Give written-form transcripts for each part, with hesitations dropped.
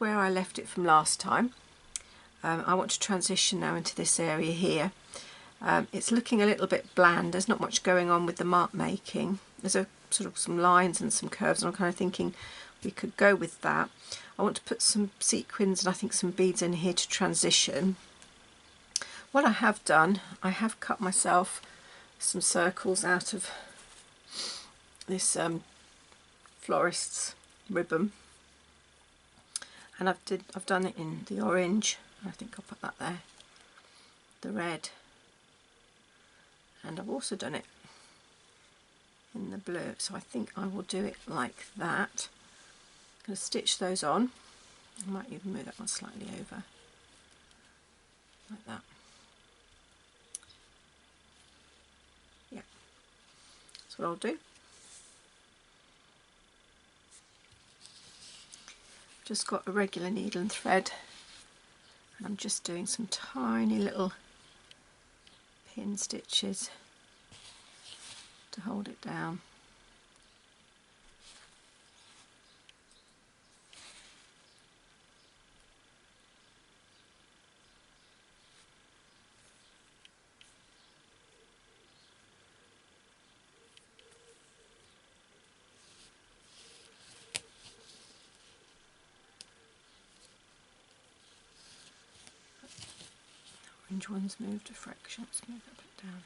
where I left it from last time. I want to transition now into this area here. It's looking a little bit bland. There's not much going on with the mark making. There's a sort of some lines and some curves, and I'm kind of thinking we could go with that. I want to put some sequins and I think some beads in here to transition. What I have done, I have cut myself some circles out of this florist's ribbon, and I've done it in the orange. I think I'll put that there, the red, and I've also done it in the blue, so I think I will do it like that. I'm going to stitch those on. I might even move that one slightly over, like that. Yeah, that's what I'll do. Just got a regular needle and thread, and I'm just doing some tiny little pin stitches to hold it down. Orange one's moved a fraction, let's move that bit down.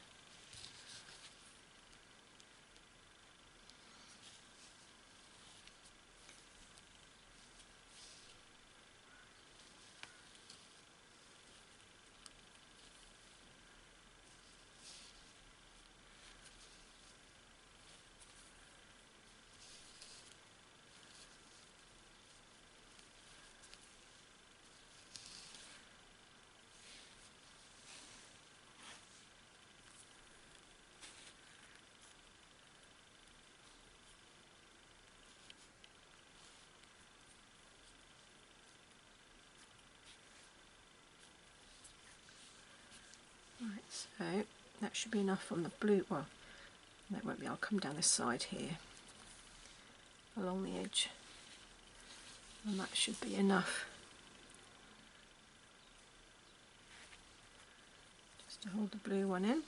Right, so that should be enough on the blue. Well, that won't be. I'll come down this side here along the edge, and that should be enough just to hold the blue one in.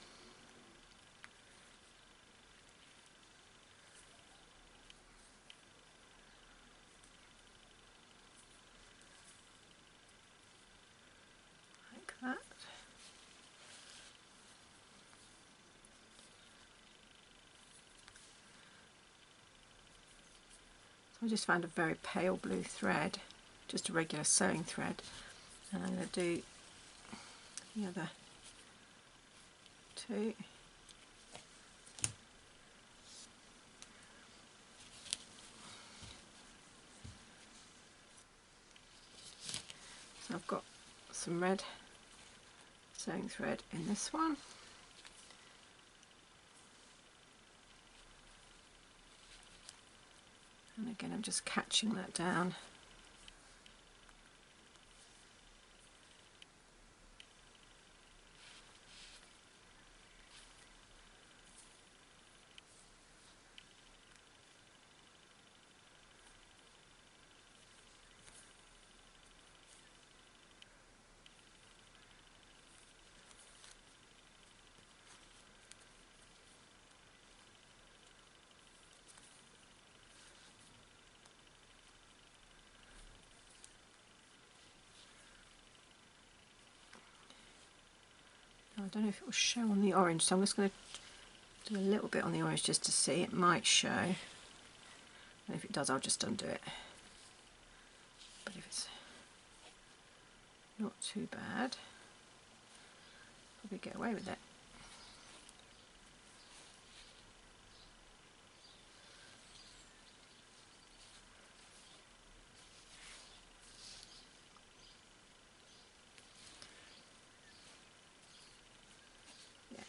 Like that. I just found a very pale blue thread, just a regular sewing thread, and I'm going to do the other two. So I've got some red sewing thread in this one. And again, I'm just catching that down. I don't know if it will show on the orange, so I'm just going to do a little bit on the orange just to see. It might show, and if it does I'll just undo it. But if it's not too bad, probably get away with it.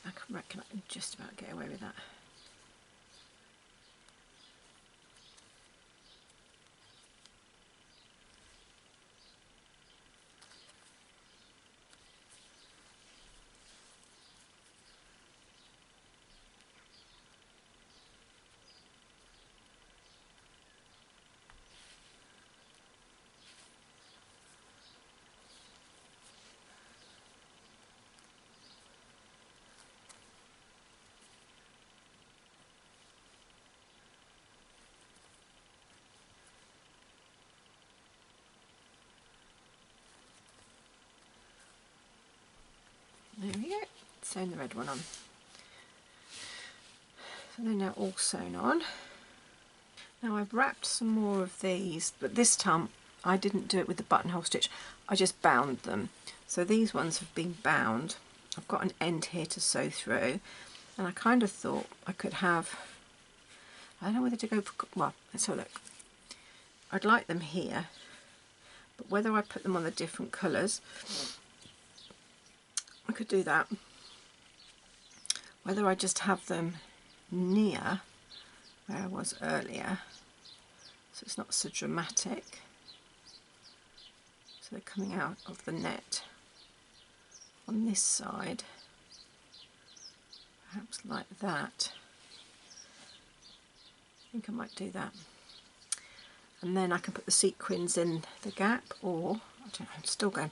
I reckon I can just about get away with that. There we go, sewn the red one on. So they're now all sewn on. Now I've wrapped some more of these, but this time I didn't do it with the buttonhole stitch, I just bound them. So these ones have been bound. I've got an end here to sew through, and I kind of thought I could have, I don't know whether to go for, well, let's have a look. I'd like them here, but whether I put them on the different colours, I could do that. Whether I just have them near where I was earlier, so it's not so dramatic. So they're coming out of the net on this side, perhaps like that. I think I might do that. And then I can put the sequins in the gap, or, I don't know, I'm still going,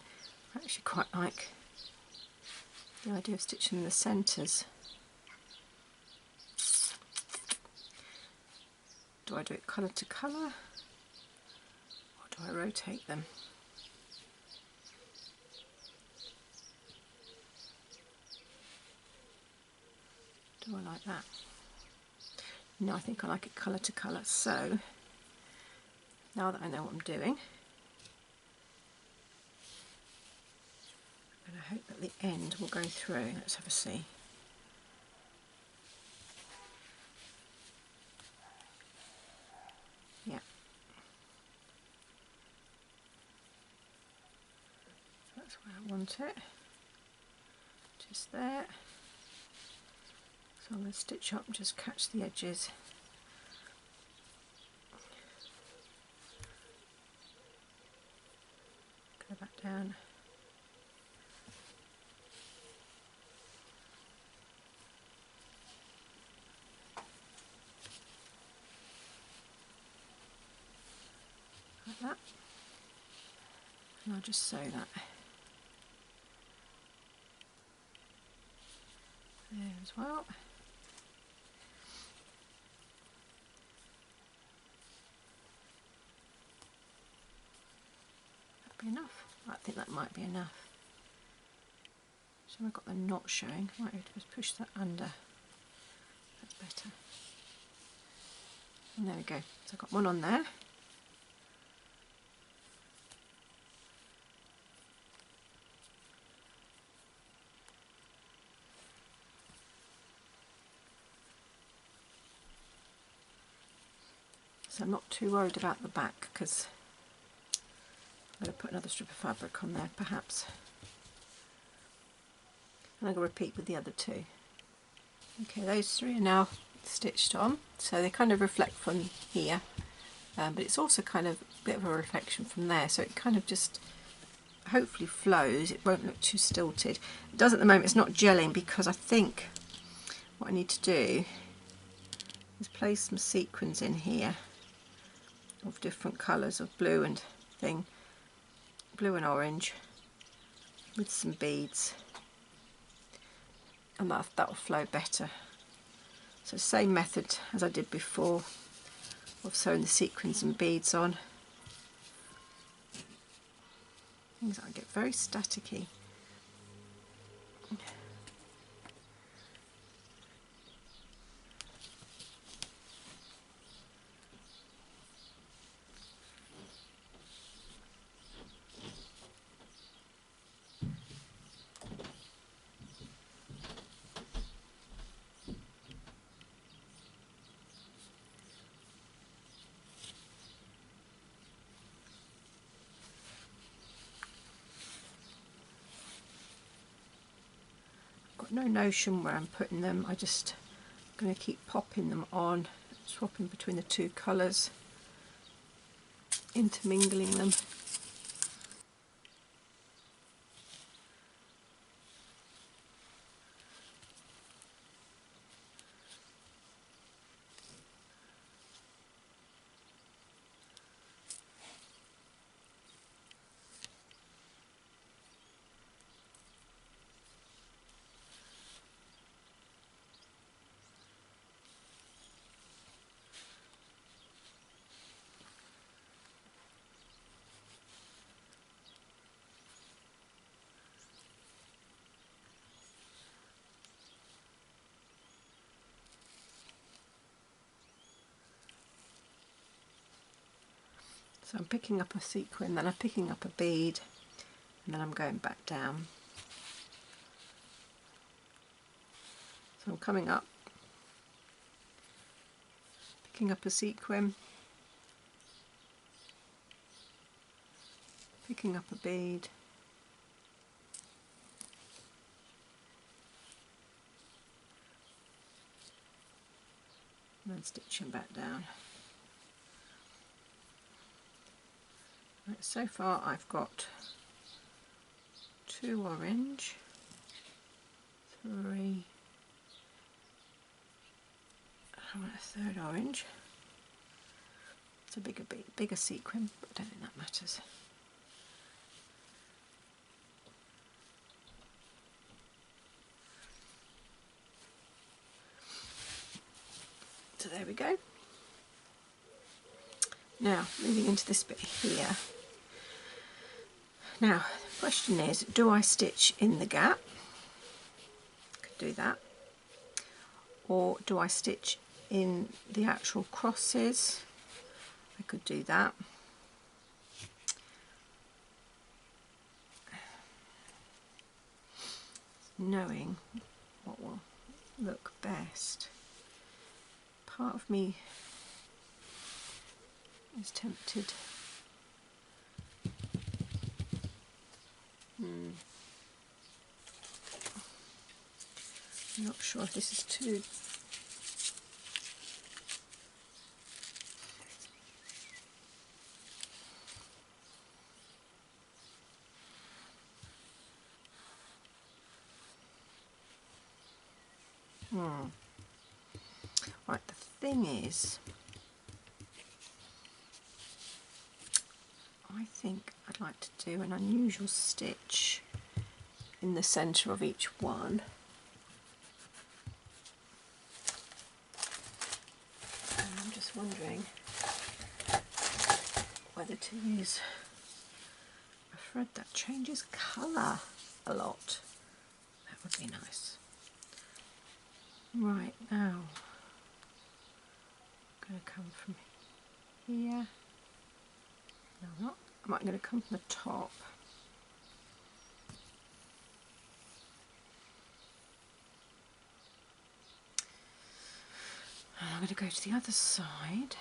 I actually quite like the idea of stitching in the centres. Do I do it colour to colour, or do I rotate them? Do I like that? No, I think I like it colour to colour. So now that I know what I'm doing, I'm going to hope that the end will go through. Let's have a see. Yeah. That's where I want it. Just there. So I'm going to stitch up and just catch the edges. Go back down. Like that. And I'll just sew that. There as well. That'd be enough. I think that might be enough. So I've got the knot showing. I might have to just push that under. That's better. And there we go. So I've got one on there. So I'm not too worried about the back, because I'm going to put another strip of fabric on there perhaps. And I'm going to repeat with the other two. Okay, those three are now stitched on, so they kind of reflect from here, but it's also kind of a bit of a reflection from there, so it kind of just hopefully flows. It won't look too stilted. It does at the moment. It's not gelling, because I think what I need to do is place some sequins in here of different colours of blue and thing, blue and orange, with some beads, and that'll flow better. So same method as I did before of sewing the sequins and beads on. Things that get very staticky. No notion where I'm putting them. I just going to keep popping them on, swapping between the two colours, intermingling them. So I'm picking up a sequin, then I'm picking up a bead, and then I'm going back down. So I'm coming up, picking up a sequin, picking up a bead, and then stitching back down. Right, so far I've got 2 orange, 3, I want a 3rd orange. It's a bigger sequin, but I don't think that matters. So there we go. Now, moving into this bit here. Now, the question is, do I stitch in the gap? I could do that. Or do I stitch in the actual crosses? I could do that. Knowing what will look best. Part of me is tempted. I'm not sure if this is too... Right, the thing is, I think I'd like to do an unusual stitch in the centre of each one. And I'm just wondering whether to use a thread that changes colour a lot. That would be nice. Right, now I'm going to come from here. No, I'm not. I'm going to come from the top. And I'm going to go to the other side,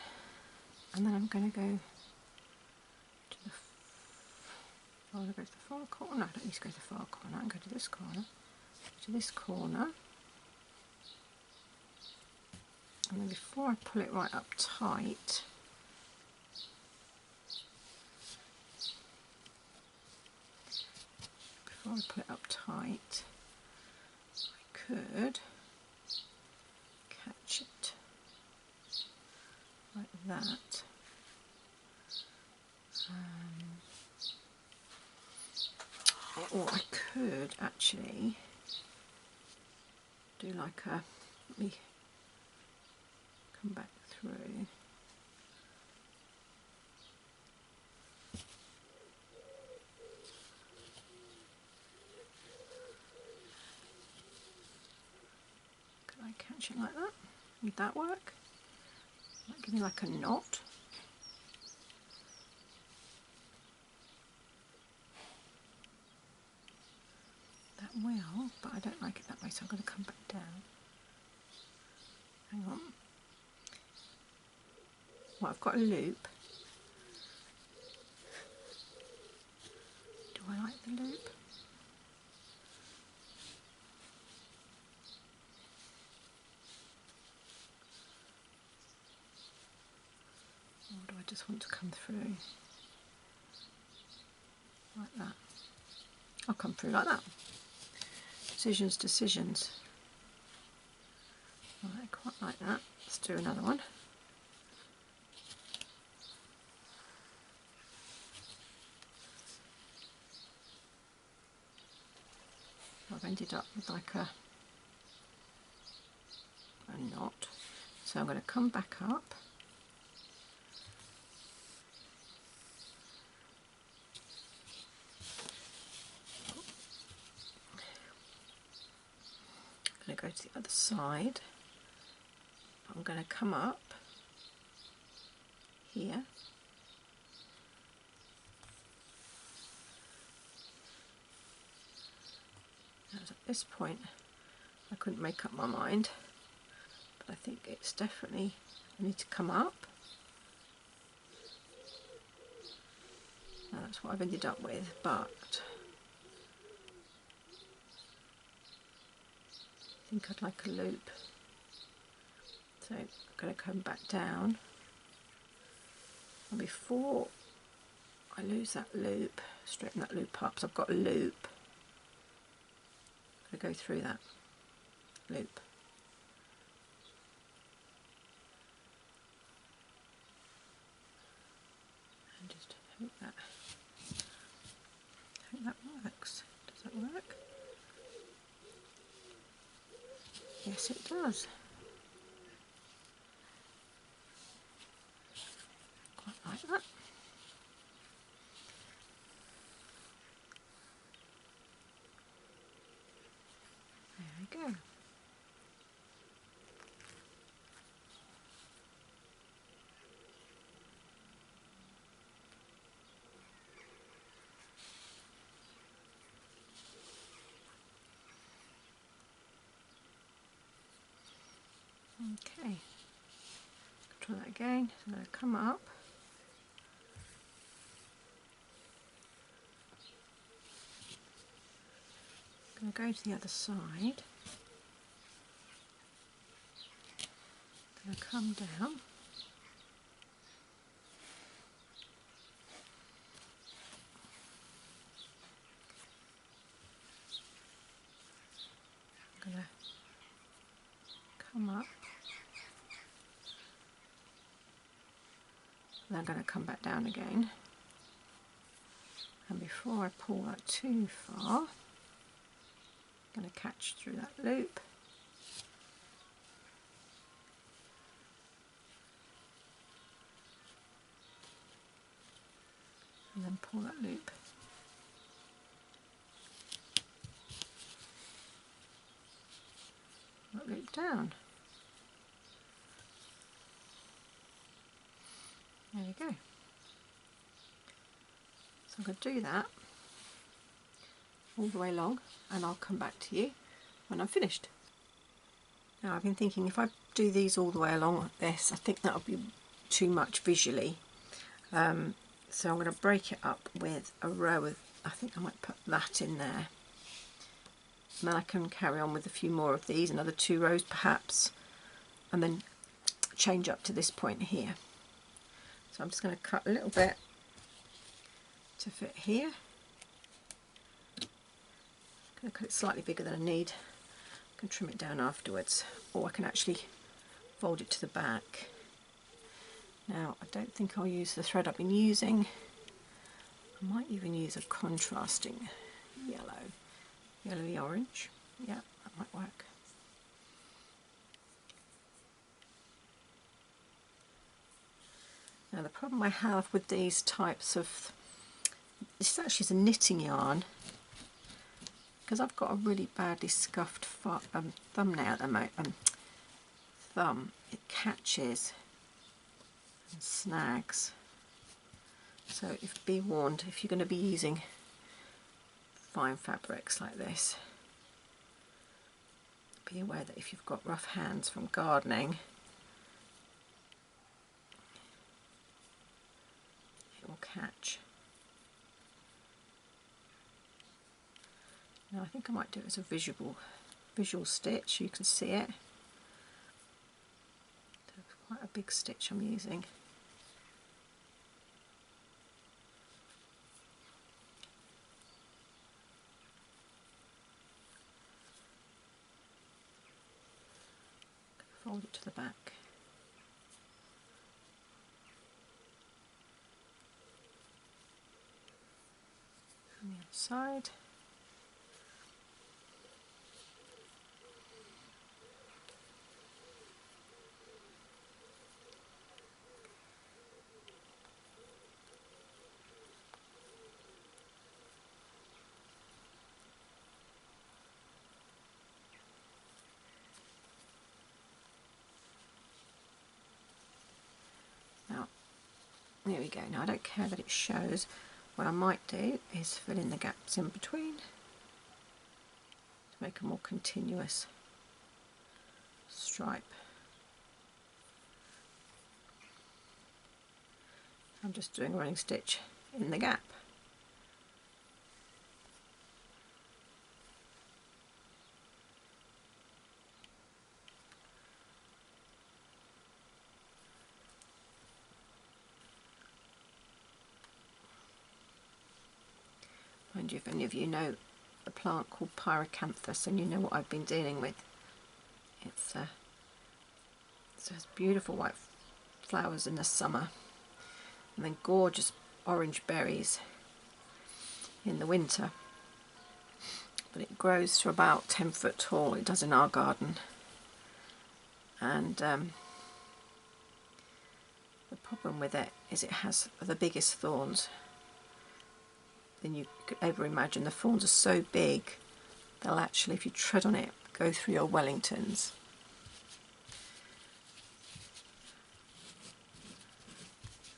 and then I'm going to go to the... I want to go to the far corner. No, I don't need to go to the far corner. I can go to this corner. To this corner. And then before I pull it right up tight, I could catch it like that. Or I could actually do like a, let me come back through. Could I catch it like that? Would that work? Might give me like a knot. That will, but I don't like it that way, so I'm going to come back down. Hang on. Well, I've got a loop. Do I like the loop? Or do I just want to come through like that? I'll come through like that. Decisions, decisions. Right, quite like that. Let's do another one. I've ended up with like a knot. So I'm going to come back up. I'm going to go to the other side. I'm going to come up here this point I couldn't make up my mind, but I think it's definitely, I need to come up. Now that's what I've ended up with, but I think I'd like a loop. So I'm going to come back down, and before I lose that loop, straighten that loop up, so I've got a loop. I'm going to go through that loop. And just hope that works. Does that work? Yes, it does. Quite like that. There we go. Okay, try that again. So I'm going to come up, I'm going to go to the other side, I'm going to come down, I'm going to come up, and I'm going to come back down again. And before I pull that too far, I'm going to catch through that loop. And then pull that loop. That loop down. There you go. So I'm going to do that all the way along, and I'll come back to you when I'm finished. Now I've been thinking, if I do these all the way along like this, I think that would be too much visually. So I'm going to break it up with a row of, I think I might put that in there. And then I can carry on with a few more of these, another 2 rows perhaps, and then change up to this point here. So I'm just going to cut a little bit to fit here. I'm going to cut it slightly bigger than I need. I can trim it down afterwards, or I can actually fold it to the back. Now I don't think I'll use the thread I've been using. I might even use a contrasting yellowy orange. Yeah, that might work. Now the problem I have with these types of, this actually is a knitting yarn, because I've got a really badly scuffed thumbnail at the moment. Thumb, it catches and snags. So be warned, if you're going to be using fine fabrics like this, be aware that if you've got rough hands from gardening, it will catch. Now I think I might do it as a visual stitch, you can see it. It's quite a big stitch I'm using. Fold it to the back. On the other side. There we go. Now I don't care that it shows. What I might do is fill in the gaps in between. make a more continuous stripe. I'm just doing a running stitch in the gap. Mind you, if any of you know a plant called pyracanthus, and you know what I've been dealing with. It has beautiful white flowers in the summer and then gorgeous orange berries in the winter, but it grows to about 10 foot tall. It does in our garden, and the problem with it is it has the biggest thorns than you could ever imagine. The thorns are so big they'll actually, if you tread on it, go through your Wellingtons.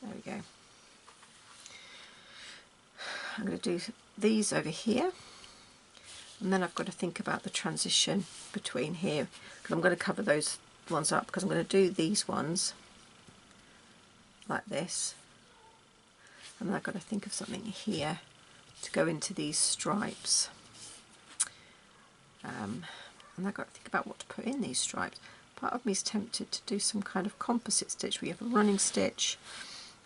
There we go. I'm going to do these over here, and then I've got to think about the transition between here, because I'm going to cover those ones up, because I'm going to do these ones like this, and then I've got to think of something here to go into these stripes, and I've got to think about what to put in these stripes. Part of me is tempted to do some kind of composite stitch where you have a running stitch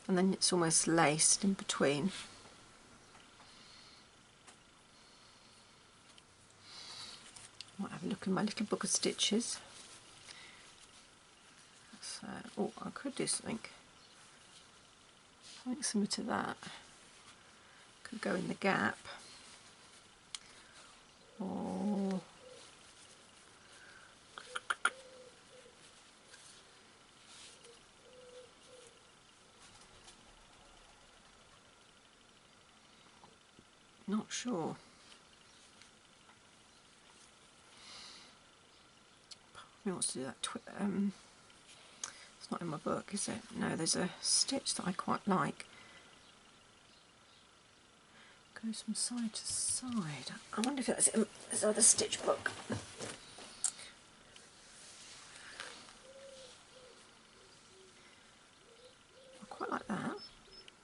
and then it's almost laced in between. I might have a look in my little book of stitches. So, oh, I could do something similar to that. Could go in the gap, or not sure. Part of me wants to do that. It's not in my book, is it? No, there's a stitch that I quite like. Goes from side to side. I wonder if that's in this other stitch book. I quite like that.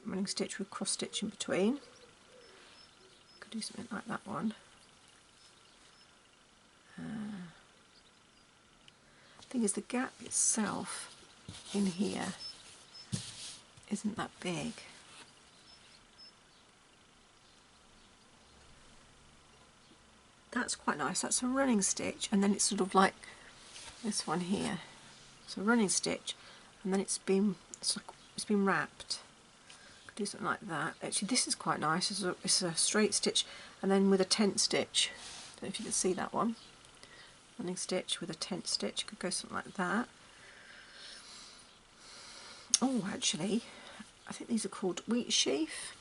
Running stitch with cross stitch in between. Could do something like that one. Thing is, the gap itself in here isn't that big. That's quite nice. That's a running stitch, and then it's sort of like this one here. So running stitch, and then it's been wrapped. Could do something like that. Actually, this is quite nice. It's a straight stitch, and then with a tent stitch. Don't know if you can see that one. Running stitch with a tent stitch. Could go something like that. Oh, actually, I think these are called wheat sheaf.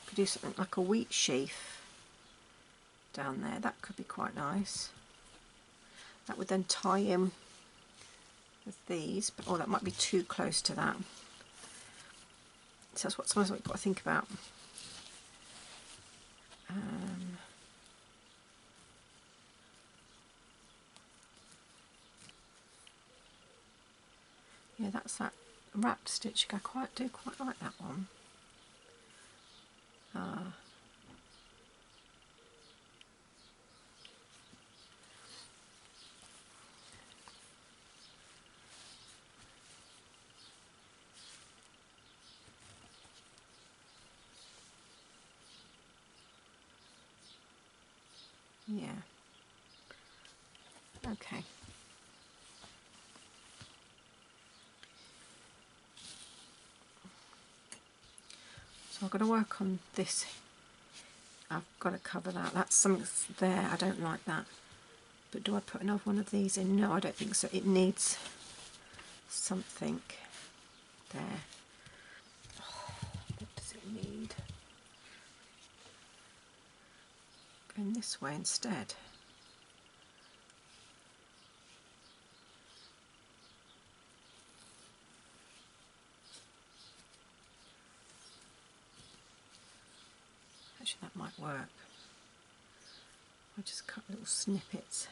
Could do something like a wheat sheaf down there. That could be quite nice. That would then tie in with these, but oh, that might be too close to that. So that's what sometimes we've got to think about. Yeah, that's that wrapped stitch. I do quite like that one. Yeah. Okay. So I've got to work on this. I've got to cover that. That's something there. I don't like that. But do I put another one of these in? No, I don't think so. It needs something there. Oh, what does it need? Going this way instead. Actually, that might work. I just cut little snippets.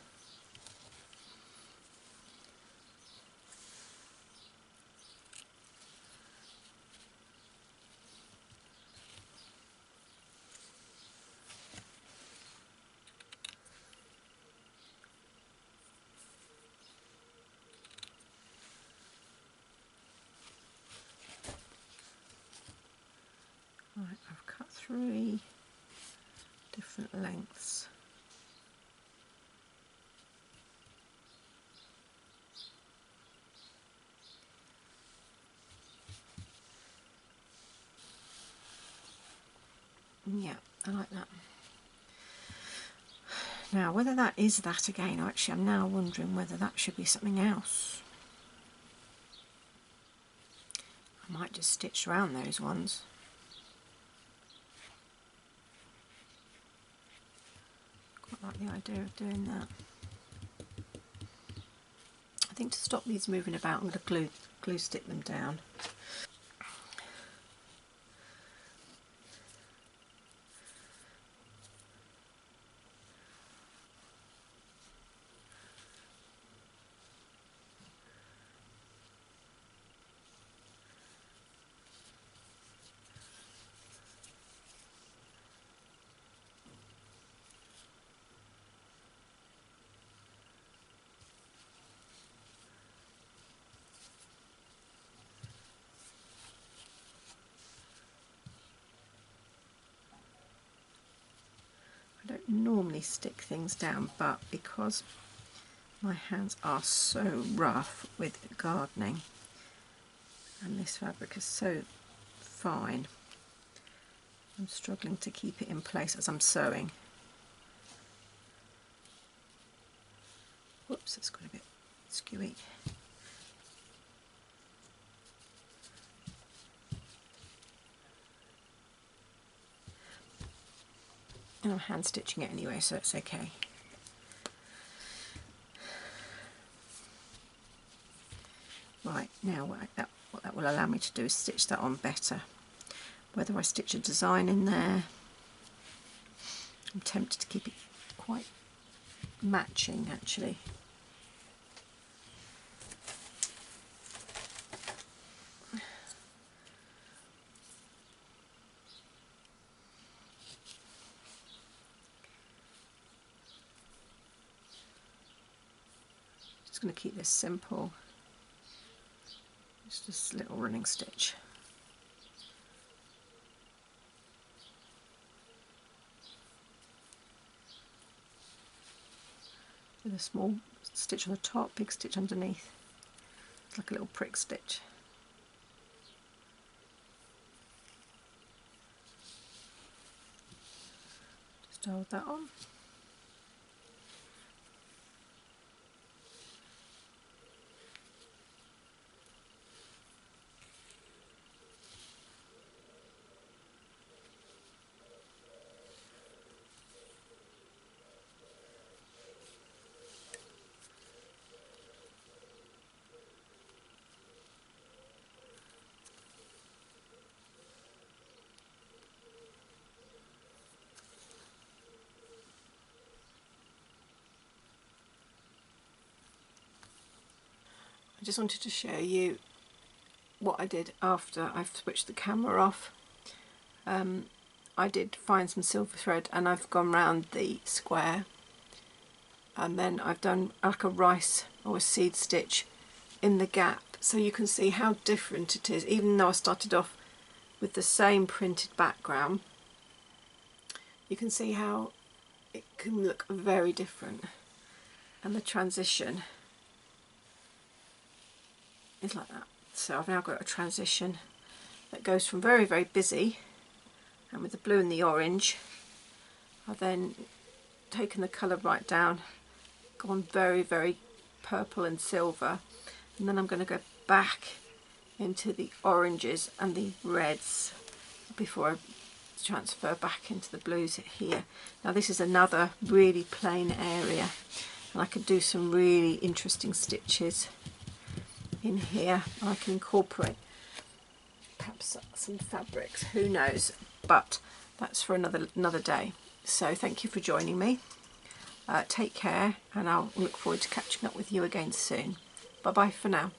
Right, I've cut 3 different lengths. Yeah, I like that. Now, whether that is that again, actually I'm now wondering whether that should be something else. I might just stitch around those ones. Quite like the idea of doing that. I think to stop these moving about, I'm going to glue stick them down. I don't normally stick things down, but because my hands are so rough with gardening and this fabric is so fine, I'm struggling to keep it in place as I'm sewing. Whoops, it's got a bit skewy. And I'm hand stitching it anyway, so it's okay. Right, now what that will allow me to do is stitch that on better. Whether I stitch a design in there, I'm tempted to keep it quite matching actually. Just going to keep this simple. It's just a little running stitch. With a small stitch on the top, big stitch underneath. It's like a little prick stitch. Just hold that on. I just wanted to show you what I did after I've switched the camera off. I did find some silver thread and I've gone round the square, and then I've done like a rice or a seed stitch in the gap, so you can see how different it is. Even though I started off with the same printed background, you can see how it can look very different, and the transition is like that. So I've now got a transition that goes from very, very busy, and with the blue and the orange, I've then taken the colour right down, gone very, very purple and silver, and then I'm going to go back into the oranges and the reds before I transfer back into the blues here. Now this is another really plain area, and I could do some really interesting stitches in here. I can incorporate perhaps some fabrics, who knows, but that's for another day. So thank you for joining me. Take care, and I'll look forward to catching up with you again soon. Bye bye for now.